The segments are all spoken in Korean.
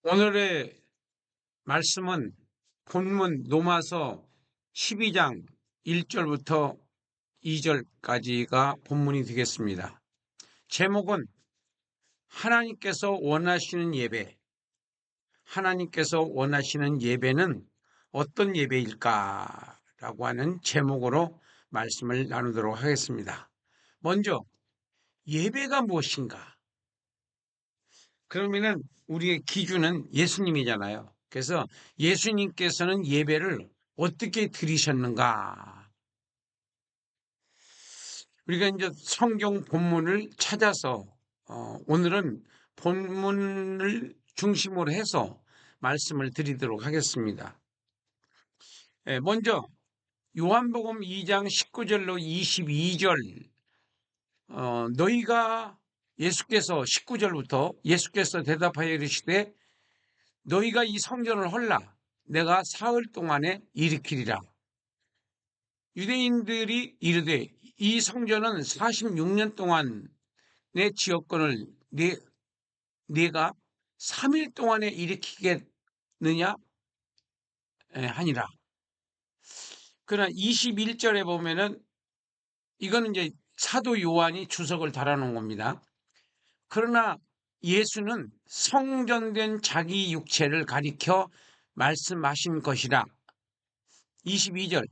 오늘의 말씀은 본문 로마서 12장 1절부터 2절까지가 본문이 되겠습니다. 제목은 하나님께서 원하시는 예배. 하나님께서 원하시는 예배는 어떤 예배일까라고 하는 제목으로 말씀을 나누도록 하겠습니다. 먼저 예배가 무엇인가? 그러면은 우리의 기준은 예수님이잖아요. 그래서 예수님께서는 예배를 어떻게 드리셨는가? 우리가 이제 성경 본문을 찾아서 오늘은 본문을 중심으로 해서 말씀을 드리도록 하겠습니다. 먼저 요한복음 2장 19절로 22절 너희가 예수께서 19절부터 예수께서 대답하여 이르시되 너희가 이 성전을 헐라 내가 사흘 동안에 일으키리라. 유대인들이 이르되 이 성전은 46년 동안 내 지역권을 네가 3일 동안에 일으키겠느냐 하니라. 그러나 21절에 보면은 이거는 이제 사도 요한이 주석을 달아놓은 겁니다. 그러나 예수는 성전된 자기 육체를 가리켜 말씀하신 것이라. 22절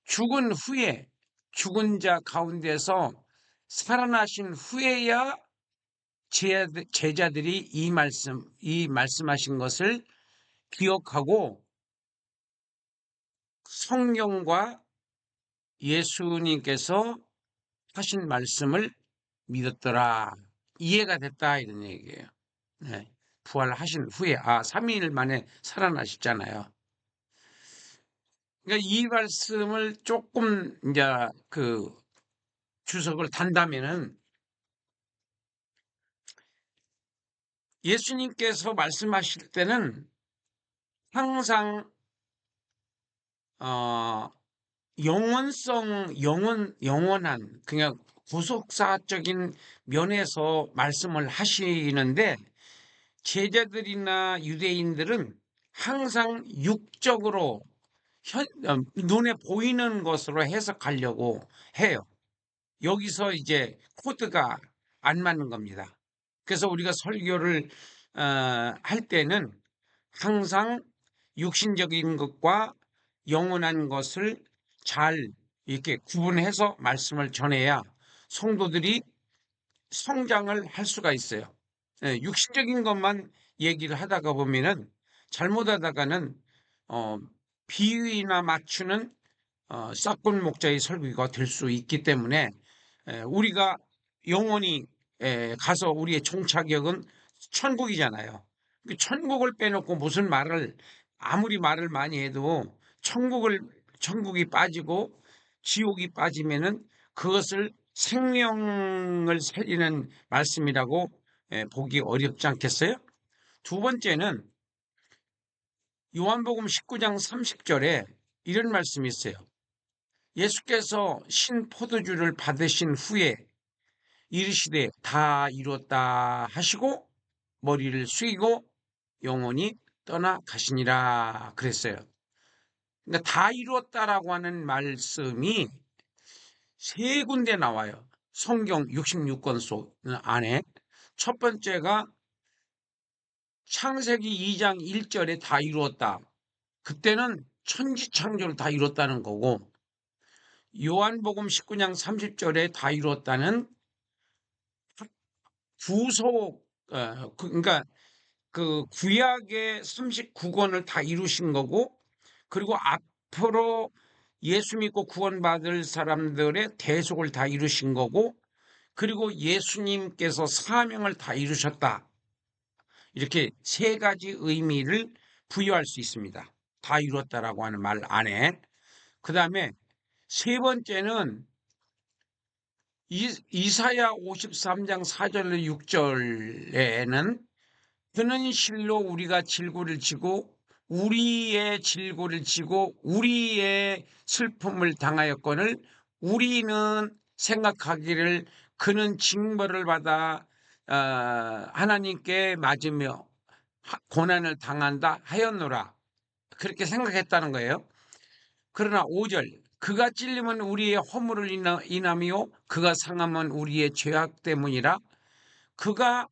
죽은 후에 죽은 자 가운데서 살아나신 후에야 제자들이 이 말씀하신 것을 기억하고 성경과 예수님께서 하신 말씀을 믿었더라. 이해가 됐다 이런 얘기예요. 네. 부활하신 후에 3일 만에 살아나셨잖아요. 그러니까 이 말씀을 조금 이제 주석을 단다면은 예수님께서 말씀하실 때는 항상 영원한 그냥 구속사적인 면에서 말씀을 하시는데 제자들이나 유대인들은 항상 육적으로 눈에 보이는 것으로 해석하려고 해요. 여기서 이제 코드가 안 맞는 겁니다. 그래서 우리가 설교를 할 때는 항상 육신적인 것과 영원한 것을 잘 이렇게 구분해서 말씀을 전해야 성도들이 성장을 할 수가 있어요. 육신적인 것만 얘기를 하다가 보면은 잘못하다가는 비유나 맞추는 싹군 목자의 설교가 될 수 있기 때문에 우리가 영원히 가서 우리의 종착역은 천국이잖아요. 천국을 빼놓고 무슨 말을 아무리 말을 많이 해도 천국이 빠지고 지옥이 빠지면은 그것을 생명을 살리는 말씀이라고 보기 어렵지 않겠어요? 두 번째는 요한복음 19장 30절에 이런 말씀이 있어요. 예수께서 신 포도주를 받으신 후에 이르시되 다 이루었다 하시고 머리를 숙이고 영원히 떠나가시니라 그랬어요. 그러니까 다 이루었다라고 하는 말씀이 세 군데 나와요. 성경 66권 속 안에. 첫 번째가 창세기 2장 1절에 다 이루었다. 그때는 천지창조를 다 이뤘다는 거고 요한복음 19장 30절에 다 이뤘다는 그러니까 그 구약의 39권을 다 이루신 거고 그리고 앞으로 예수 믿고 구원받을 사람들의 대속을 다 이루신 거고 그리고 예수님께서 사명을 다 이루셨다. 이렇게 세 가지 의미를 부여할 수 있습니다. 다 이루었다라고 하는 말 안에. 그 다음에 세 번째는 이사야 53장 4절로 6절에는 그는 실로 우리가 질고를 지고 우리의 질고를 지고 우리의 슬픔을 당하였거늘 우리는 생각하기를 그는 징벌을 받아 하나님께 맞으며 고난을 당한다 하였노라. 그렇게 생각했다는 거예요. 그러나 5절 그가 찔림은 우리의 허물을 인함이요 그가 상함은 우리의 죄악 때문이라. 그가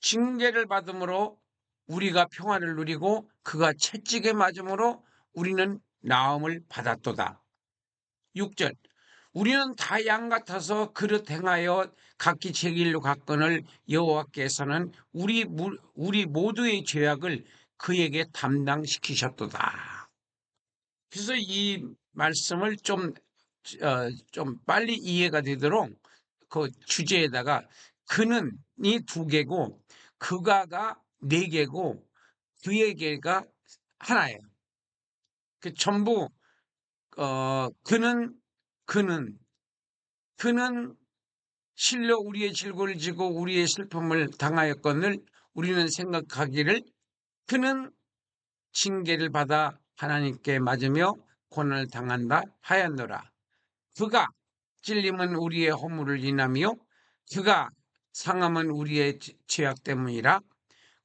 징계를 받음으로 우리가 평화를 누리고 그가 채찍에 맞음으로 우리는 나음을 받았도다. 6절 우리는 다 양 같아서 그릇 행하여 각기 제 길로 갔거늘 여호와께서는 우리 모두의 죄악을 그에게 담당시키셨도다. 그래서 이 말씀을 좀 빨리 이해가 되도록 그 주제에다가 그는 이 두 개고 그가가 네 개고 그에게가 하나예요. 그 전부 그는 그는 그는 실로 우리의 질고를 지고 우리의 슬픔을 당하였거늘 우리는 생각하기를 그는 징계를 받아 하나님께 맞으며 고난을 당한다 하였노라. 그가 찔림은 우리의 허물을 인하며 그가 상함은 우리의 죄악 때문이라.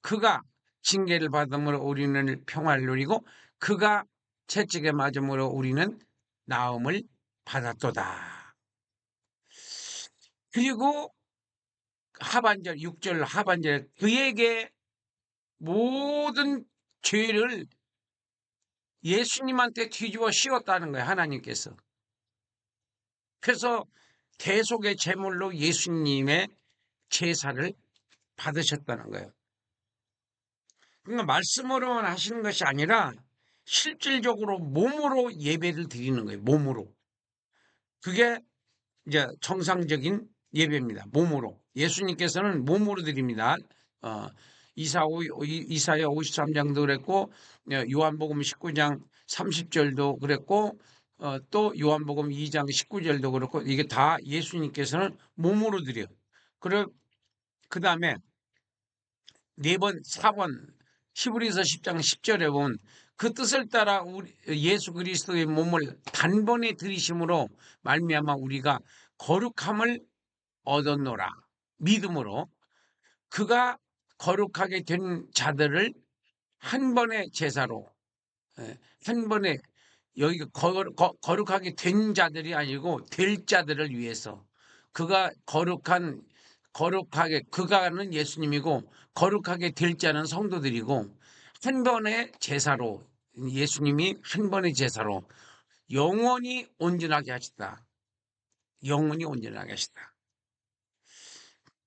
그가 징계를 받음으로 우리는 평화를 누리고 그가 채찍에 맞음으로 우리는 나음을 받았도다. 그리고 하반절 6절 하반절 그에게 모든 죄를 예수님한테 뒤집어 씌웠다는 거예요. 하나님께서. 그래서 대속의 제물로 예수님의 제사를 받으셨다는 거예요. 그러니까 말씀으로만 하시는 것이 아니라 실질적으로 몸으로 예배를 드리는 거예요. 몸으로. 그게 이제 정상적인 예배입니다. 몸으로. 예수님께서는 몸으로 드립니다. 어, 이사야 53장도 그랬고 요한복음 19장 30절도 그랬고 또 요한복음 2장 19절도 그렇고 이게 다 예수님께서는 몸으로 드려요. 그 다음에 4번, 4번 히브리서 10장 10절에 보면 그 뜻을 따라 예수 그리스도의 몸을 단번에 들이심으로 말미암아 우리가 거룩함을 얻었노라. 믿음으로 그가 거룩하게 된 자들을 한 번의 제사로 한 번에 여기가 거룩하게 된 자들이 아니고 될 자들을 위해서 그가 거룩하게 그가는 예수님이고 거룩하게 될 자는 성도들이고 한 번의 제사로 예수님이 한 번의 제사로 영원히 온전하게 하시다. 영원히 온전하게 하시다.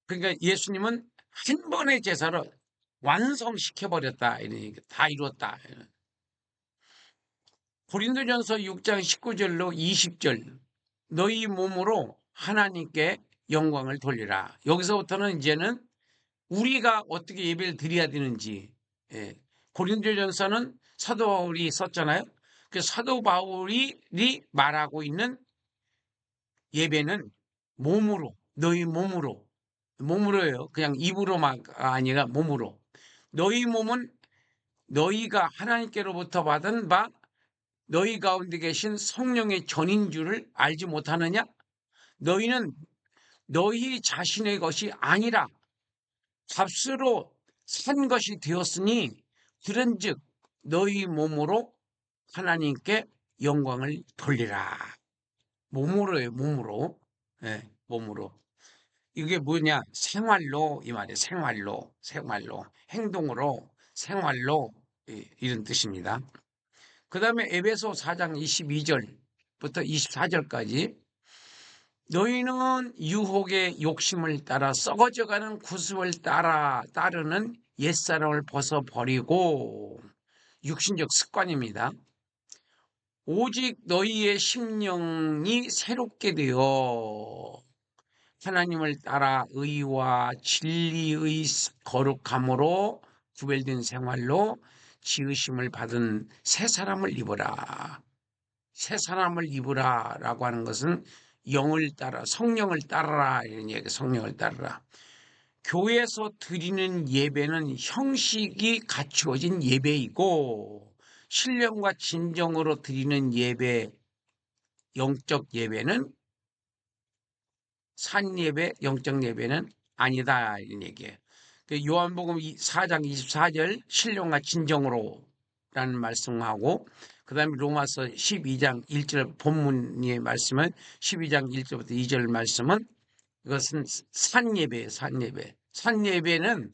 그러니까 예수님은 한 번의 제사로 완성시켜버렸다. 다 이루었다. 고린도전서 6장 19절로 20절 너희 몸으로 하나님께 영광을 돌리라. 여기서부터는 이제는 우리가 어떻게 예배를 드려야 되는지 고린도전서는 사도 바울이 썼잖아요. 그 사도 바울이 말하고 있는 예배는 몸으로 너희 몸으로예요. 그냥 입으로만 아니라 몸으로. 너희 몸은 너희가 하나님께로부터 받은 바 너희 가운데 계신 성령의 전인 줄을 알지 못하느냐? 너희는 너희 자신의 것이 아니라 값으로 산 것이 되었으니 그런즉 너희 몸으로 하나님께 영광을 돌리라. 몸으로예요. 몸으로. 네, 몸으로. 이게 뭐냐? 생활로 이 말이에요. 생활로 행동으로 생활로 이런 뜻입니다. 그 다음에 에베소 4장 22절부터 24절까지 너희는 유혹의 욕심을 따라 썩어져가는 구습을 따르는 옛사람을 벗어버리고 육신적 습관입니다. 오직 너희의 심령이 새롭게 되어 하나님을 따라 의와 진리의 거룩함으로 구별된 생활로 지으심을 받은 새 사람을 입으라. 새 사람을 입으라라고 하는 것은 영을 따라 성령을 따르라 이런 얘기. 성령을 따르라. 교회에서 드리는 예배는 형식이 갖추어진 예배이고 신령과 진정으로 드리는 예배, 영적 예배는 산 예배, 영적 예배는 아니다 이런 얘기예요. 요한복음 4장 24절 신령과 진정으로라는 말씀하고, 그 다음에 로마서 12장 1절 본문의 말씀은 12장 1절부터 2절 말씀은 이것은 산예배예요. 산예배. 산예배는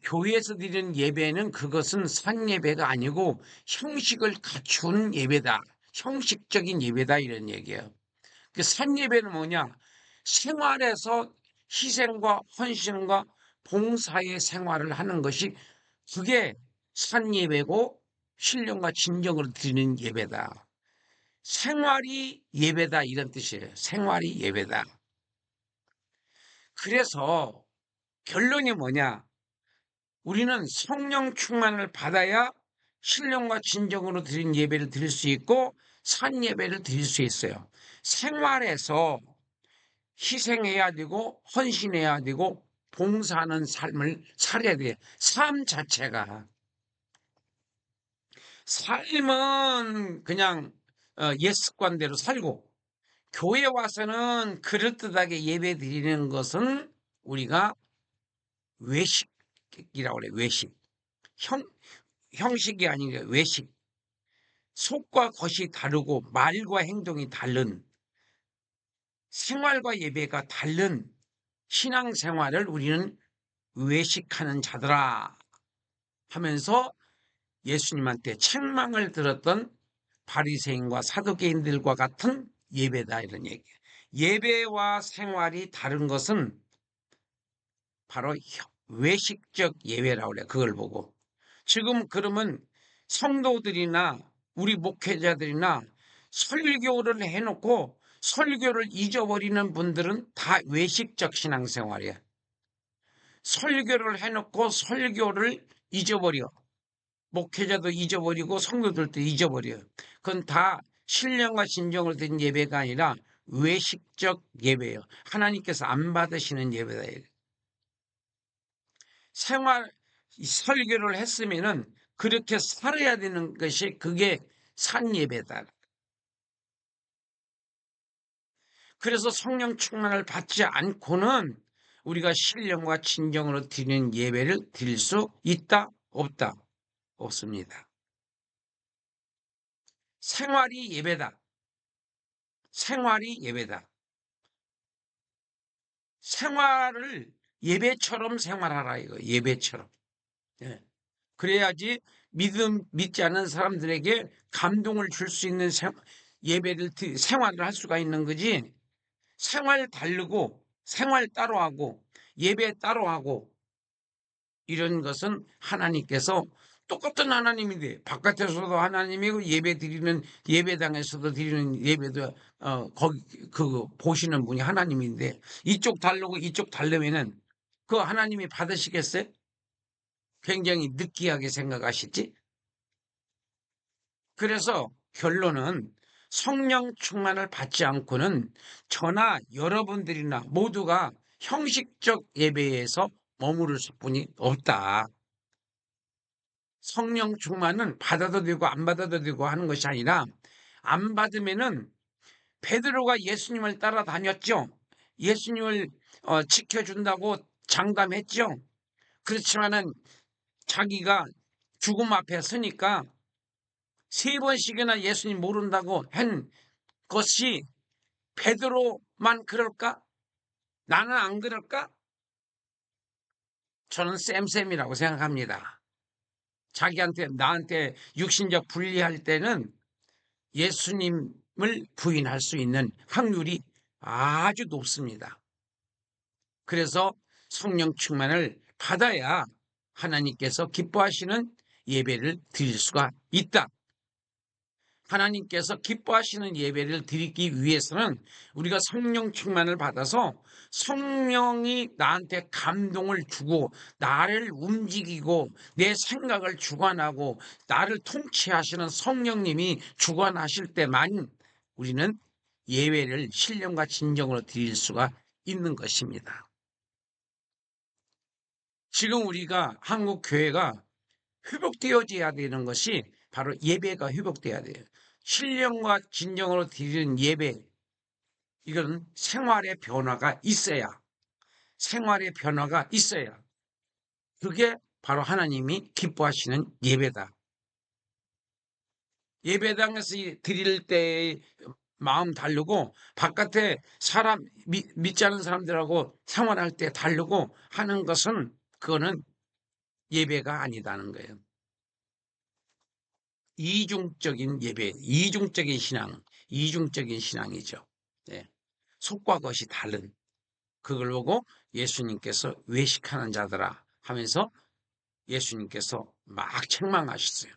교회에서 드리는 예배는 그것은 산예배가 아니고 형식을 갖춘 예배다. 형식적인 예배다 이런 얘기예요. 그 산예배는 뭐냐? 생활에서 희생과 헌신과 봉사의 생활을 하는 것이 그게 산예배고 신령과 진정으로 드리는 예배다. 생활이 예배다 이런 뜻이에요. 생활이 예배다. 그래서 결론이 뭐냐? 우리는 성령 충만을 받아야 신령과 진정으로 드린 예배를 드릴 수 있고 산 예배를 드릴 수 있어요. 생활에서 희생해야 되고 헌신해야 되고 봉사하는 삶을 살아야 돼. 삶 자체가. 삶은 그냥 옛습관대로 살고 교회 와서는 그럴듯하게 예배 드리는 것은 우리가 외식이라고 그래. 외식. 형식이 아니라 외식. 속과 겉이 다르고 말과 행동이 다른 생활과 예배가 다른 신앙생활을 우리는 외식하는 자들아 하면서 예수님한테 책망을 들었던 바리새인과 사두개인들과 같은 예배다 이런 얘기예요. 예배와 생활이 다른 것은 바로 외식적 예배라고 그래요. 그걸 보고. 지금 그러면 성도들이나 우리 목회자들이나 설교를 해놓고 설교를 잊어버리는 분들은 다 외식적 신앙생활이에요. 설교를 해놓고 설교를 잊어버려. 목회자도 잊어버리고 성도들도 잊어버려요. 그건 다 신령과 진정을 드린 예배가 아니라 외식적 예배예요. 하나님께서 안 받으시는 예배다. 생활 설교를 했으면은 그렇게 살아야 되는 것이 그게 산 예배다. 그래서 성령 충만을 받지 않고는 우리가 신령과 진정으로 드리는 예배를 드릴 수 있다? 없다? 없습니다. 생활이 예배다. 생활이 예배다. 생활을 예배처럼 생활하라 이거. 예배처럼. 예. 그래야지 믿지 않는 사람들에게 감동을 줄 수 있는 예배를 생활을 할 수가 있는 거지. 생활 다르고 생활 따로 하고 예배 따로 하고 이런 것은 하나님께서 똑같은 하나님인데 바깥에서도 하나님이고 예배 드리는 예배당에서도 드리는 예배도 거기 그 보시는 분이 하나님인데 이쪽 다르고 이쪽 다르면은 그 하나님이 받으시겠어요? 굉장히 느끼하게 생각하시지? 그래서 결론은 성령 충만을 받지 않고는 저나 여러분들이나 모두가 형식적 예배에서 머무를 수뿐이 없다. 성령 충만은 받아도 되고 안 받아도 되고 하는 것이 아니라 안 받으면은 베드로가 예수님을 따라다녔죠. 예수님을 지켜준다고 장담했죠. 그렇지만은 자기가 죽음 앞에 서니까 3번씩이나 예수님 모른다고 한 것이 베드로만 그럴까? 나는 안 그럴까? 저는 쌤쌤이라고 생각합니다. 나한테 육신적 분리할 때는 예수님을 부인할 수 있는 확률이 아주 높습니다. 그래서 성령 충만을 받아야 하나님께서 기뻐하시는 예배를 드릴 수가 있다. 하나님께서 기뻐하시는 예배를 드리기 위해서는 우리가 성령 충만을 받아서 성령이 나한테 감동을 주고 나를 움직이고 내 생각을 주관하고 나를 통치하시는 성령님이 주관하실 때만 우리는 예배를 신령과 진정으로 드릴 수가 있는 것입니다. 지금 우리가 한국 교회가 회복되어져야 되는 것이 바로 예배가 회복돼야 돼요. 신령과 진정으로 드리는 예배, 이건 생활의 변화가 있어야 그게 바로 하나님이 기뻐하시는 예배다. 예배당에서 드릴 때 마음 다르고 바깥에 사람 믿지 않은 사람들하고 생활할 때 다르고 하는 것은 그거는 예배가 아니다는 거예요. 이중적인 예배, 이중적인 신앙, 이중적인 신앙이죠. 네. 속과 겉이 다른 그걸 보고 예수님께서 외식하는 자들아 하면서 예수님께서 막 책망하셨어요.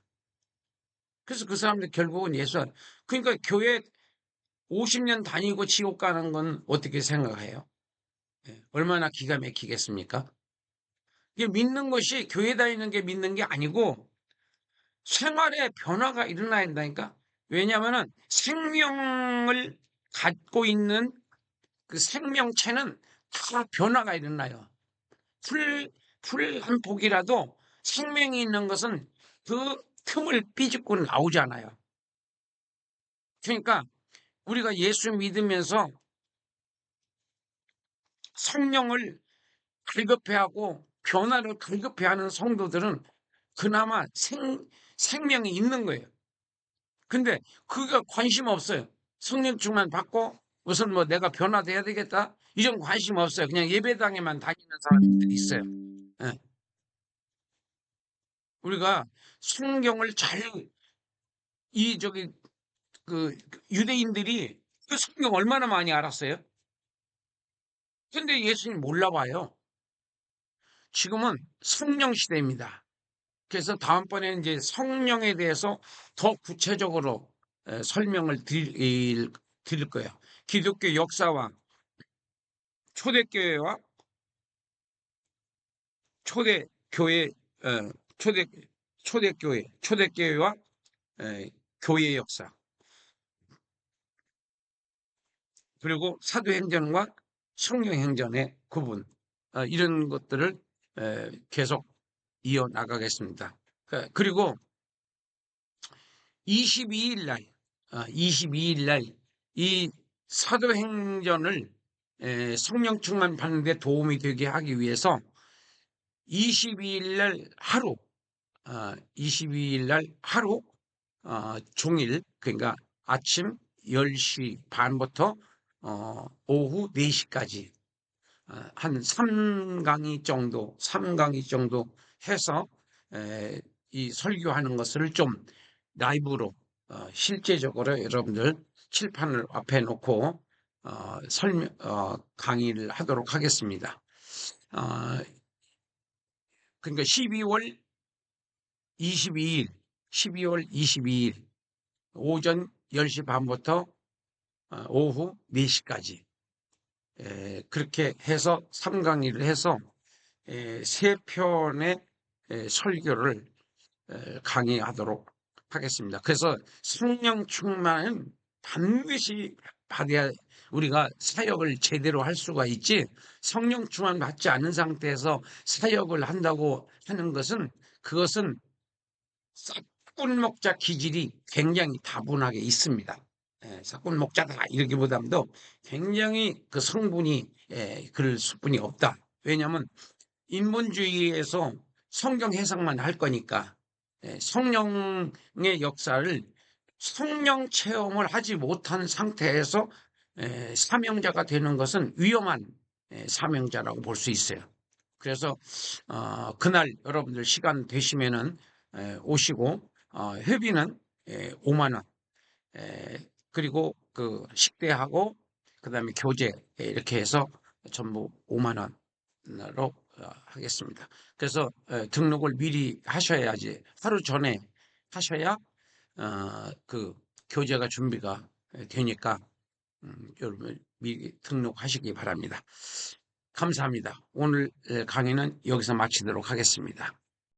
그래서 그 사람들 결국은 그러니까 교회 50년 다니고 지옥 가는 건 어떻게 생각해요? 예, 얼마나 기가 막히겠습니까? 이게 믿는 것이 교회 다니는 게 믿는 게 아니고 생활에 변화가 일어나야 된다니까? 왜냐하면 생명을 갖고 있는 그 생명체는 다 변화가 일어나요. 풀 한 폭이라도 생명이 있는 것은 그 틈을 삐집고 나오잖아요. 그러니까 우리가 예수 믿으면서 성령을 갈급해하고 변화를 갈급해하는 성도들은 그나마 생명이 있는 거예요. 근데 그게 관심 없어요. 성령 충만 받고 우선 뭐 내가 변화돼야 되겠다 이런 관심 없어요. 그냥 예배당에만 다니는 사람들이 있어요. 예. 우리가 성경을 저기 그 유대인들이 그 성경 얼마나 많이 알았어요? 근데 예수님 몰라봐요. 지금은 성령 시대입니다. 그래서 다음번에 이제 성령에 대해서 더 구체적으로 설명을 드릴 거예요. 기독교 역사와 초대교회와 초대교회, 어, 초대, 초대교회와 교회 역사, 그리고 사도행전과 성령행전의 구분, 이런 것들을 계속 이어나가겠습니다. 그리고 22일 날, 22일 날 이 사도행전을 성령 충만 받는 데 도움이 되게 하기 위해서 22일 날 하루, 22일 날 하루 종일, 그러니까 아침 10시 반부터 오후 4시까지 한 3강의 정도 해서 이 설교하는 것을 좀 라이브로 실제적으로 여러분들 칠판을 앞에 놓고 강의를 하도록 하겠습니다. 어, 그러니까 12월 22일 오전 10시 반부터 오후 4시까지 그렇게 해서 3강의를 해서 3편의 설교를 강의하도록 하겠습니다. 그래서 성령 충만은 반드시 받아야 우리가 사역을 제대로 할 수가 있지, 성령 충만 받지 않은 상태에서 사역을 한다고 하는 것은 그것은 싹군 목자 기질이 굉장히 다분하게 있습니다. 싹군 목자다 이러기보다도 굉장히 그 성분이 그럴 수뿐이 없다. 왜냐하면 인본주의에서 성경 해석만 할 거니까 성령의 역사를 성령 체험을 하지 못한 상태에서 사명자가 되는 것은 위험한 사명자라고 볼 수 있어요. 그래서 그날 여러분들 시간 되시면은 오시고 회비는 5만 원, 그리고 그 식대하고 그다음에 교재 이렇게 해서 전부 5만 원으로 하겠습니다. 그래서 등록을 미리 하셔야지, 하루 전에 하셔야 그 교재가 준비가 되니까 여러분 미리 등록하시기 바랍니다. 감사합니다. 오늘 강의는 여기서 마치도록 하겠습니다.